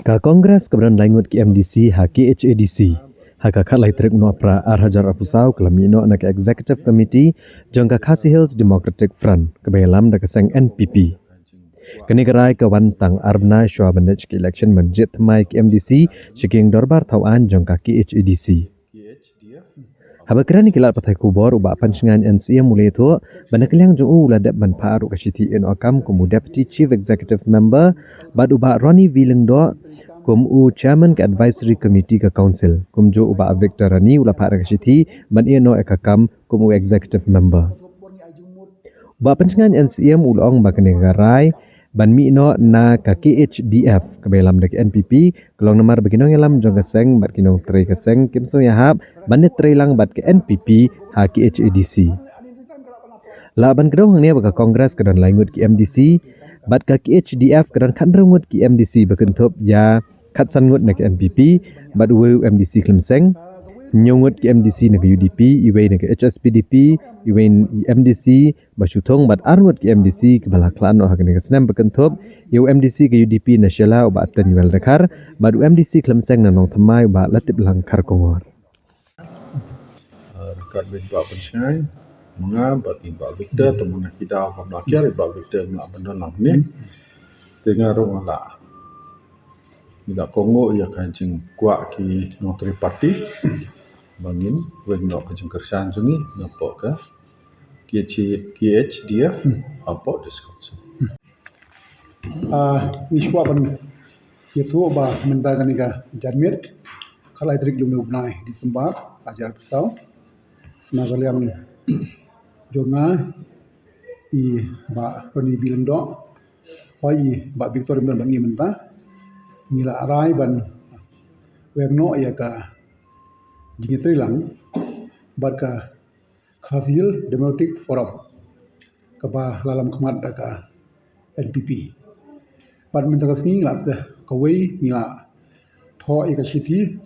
Ka Kongres Keberan Langut ki MDC ha KHADC. Ha ka khat lai trek no pra Arhajar Apusau kelamino na ke Executive Committee jong ka Khasi Hills Democratic Front kebelam da keseng NPP. Kini kerai ke wantang Arbna Shwa Bandaj ke election menjit mai ki MDC shiking dorbar tauan jong ka KHADC. Habakran kilat patai kubor ubak pancingan NCM mulai tu banakliang jong uladak ban paru kasiti en okam kumu Deputy Chief Executive Member bad ubak Ronnie Vilengdo kum Chairman ke Advisory Committee ke Council kum jo ubak Victor Rani ula paru kasiti ban eno ekakam kumu Executive Member. Ubak pancingan NCM ulong bakane garai ban mi no na ka KHDF kebelam dek NPP kelong nomor beginong yalam jong keseng bat kinong tre keseng kim so yahap ban tre lang bat ke NPP ha KHADC la ban kedong hang ne baka kongres kedan langut ki MDC bat ka KHDF kedan khandrengut ki MDC bekentup ya khatsan ngut na ke NPP bat we MDC klemseng nyongut ki MDC na ke UDP iwe na ke HSPDP iwe MDC basutong bat arngut ki MDC ke balaklan no hakane kesnam bekentup yu MDC ke UDP na shela ba atan wel dakar bat MDC klemseng na nong thamai ba latip langkar kongor dekat ba pensingai mga bat ba Victor temun kita pamlakir ba Victor na bandon lang ni tengah rong ala bila Kongo ia kancing kuat ki notri parti bangin weng no kancing kersan jungi napo ka KHDF apa discussion Wiswa ban yetu ba mendagan ga jarmit kala idrik jumne ubnai Disember ajar pesau nagaliang jonga i ba Roni Bilendo hoi ba Victor ban bangi menta ngila arai ban wengno ya ka jingetri lang barka Khasil Democratic Forum ka ba lalam khamat ka NPP ban menta ka sngi lat ka wei ngila tho e ka shiti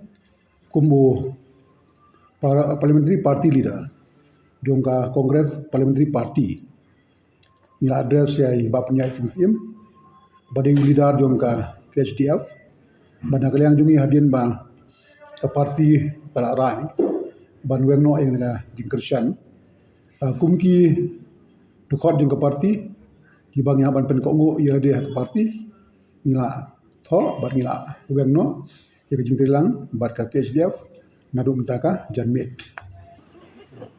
kumbo para parliamentary party leader dongka Congress parliamentary party ngila address ya ba punya SMCM bading leader dongka KHDF ban kaliang jungi hadin ba ke parti kala rai ban wengno eng ga jingkershan kumki dukot jong ke parti ki bang ya ban pen kongo ya dia ke parti ngila tho bat ngila wengno ya ke jingtrilang bat ka KHDF nadu mentaka janmit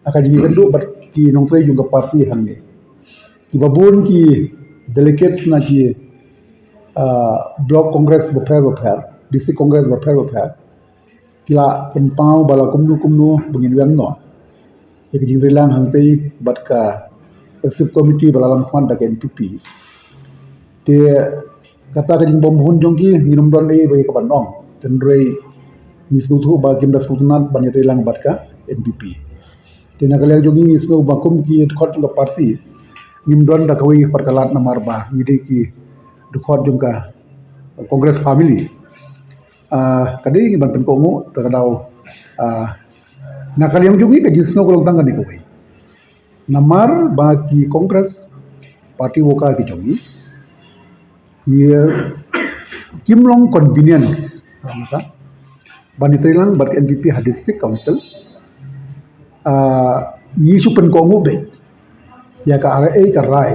aka jingi kendu bat ki nongtre jong ke parti hange ki babun ki delegates na ki block congress beper district congress beper kila penpau bala kumnu bengin wengno ya ke jingtrilang hangtei bat ka executive committee balalam khwan da NPP te kata ka jing bom hun jongki nginum don e bai ka banong tendrei nisuthu ba kim da sultanat banite lang bat ka NPP te nagale jongi isno bakum ki khot ka parti nim don da kawi perkalat namar ba ngide ki dukhot jongka congress family kadai ban pen kongo takadau nakaliang jongi ka jisno kolong tangga ni kawai namar bagi kongres parti woka ki jongi ye kimlong convenience maka banitailang bat NPP hadisik council ni supen kongo be ya ka RA ka rai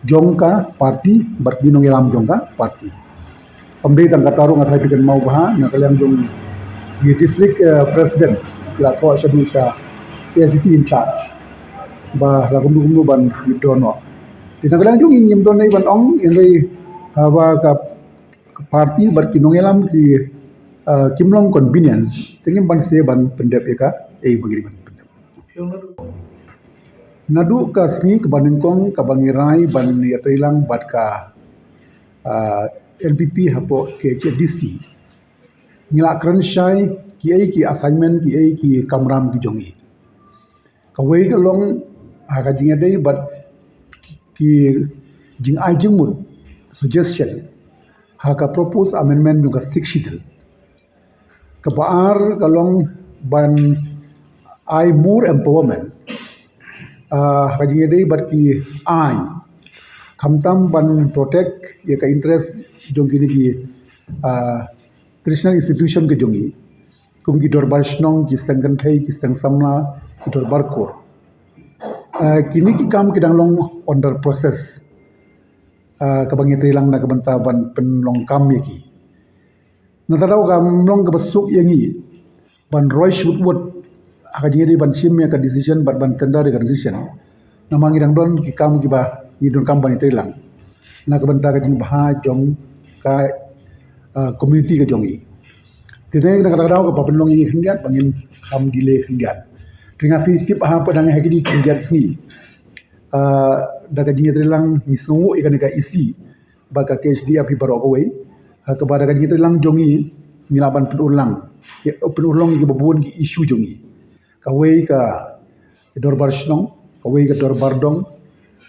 jongka parti berkinong ilam jongka parti pemberi tangkataru ngatai pikan mau baha nakaliang jong di district president kila tho syadusha ACC in charge ba la kumdu ban midrono dina kalang jung ingim don nei ban ong indai hawa ka parti bar kinong elam ki kimlong convenience tingin ban se ban pendep ka bagiri ban pendep nadu ka sni ke banengkong ka bangirai ban yatrilang bat ka NPP hapo ke DC ngila kranshai ki assignment ki kamram ki jongi kawai ka long aga jinga dei but ki jing ai jingmut suggestion haka propose amendment juga sikshidil ka baar kalong ban ai more empowerment aga jinga dei but ki ai kamtam ban protect ya ka interest jong kini ki traditional institution ke jongi kum ki dorbar snong ki sangkan thai ki sang samla ki dorbar kor kini ki kam kidang long under process kabang itrilang na kabanta ban penlong kam ki natadaw kam long kabasuk yangi ban roy shootwood akajingi di ban sim ya ka decision ban tenda ka decision namangi dang don ki kam ki ba ni don kam ban itrilang na kabanta ka jing bah jong ka community ka jongi tidak nak kata kau apa penlong ini kendiat bangin kam delay kendiat dengan tip apa dengan hagi kendiat sini daga jingi terlang misu ikan ika isi baga KHD api baru aku wei kepada daga jingi terlang jongi milaban penulang ini kebubuhan ki isu jongi kawei ka dorbar snong kawei ka dorbar dong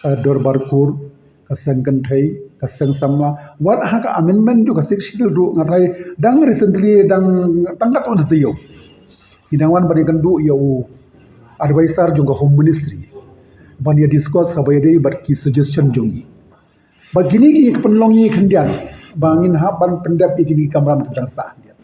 ka dorbar kur ka sangkan thai kaseng samla wat haka amendment du kasik sidil du ngatai dang recently dang tangkat on sayo hidang wan bani kan du yo advisor jong home ministry ban ya discuss ka bayade but ki suggestion jongi bagini ki penlongi khendian bangin ha ban pendap iki kamram kedang sah dia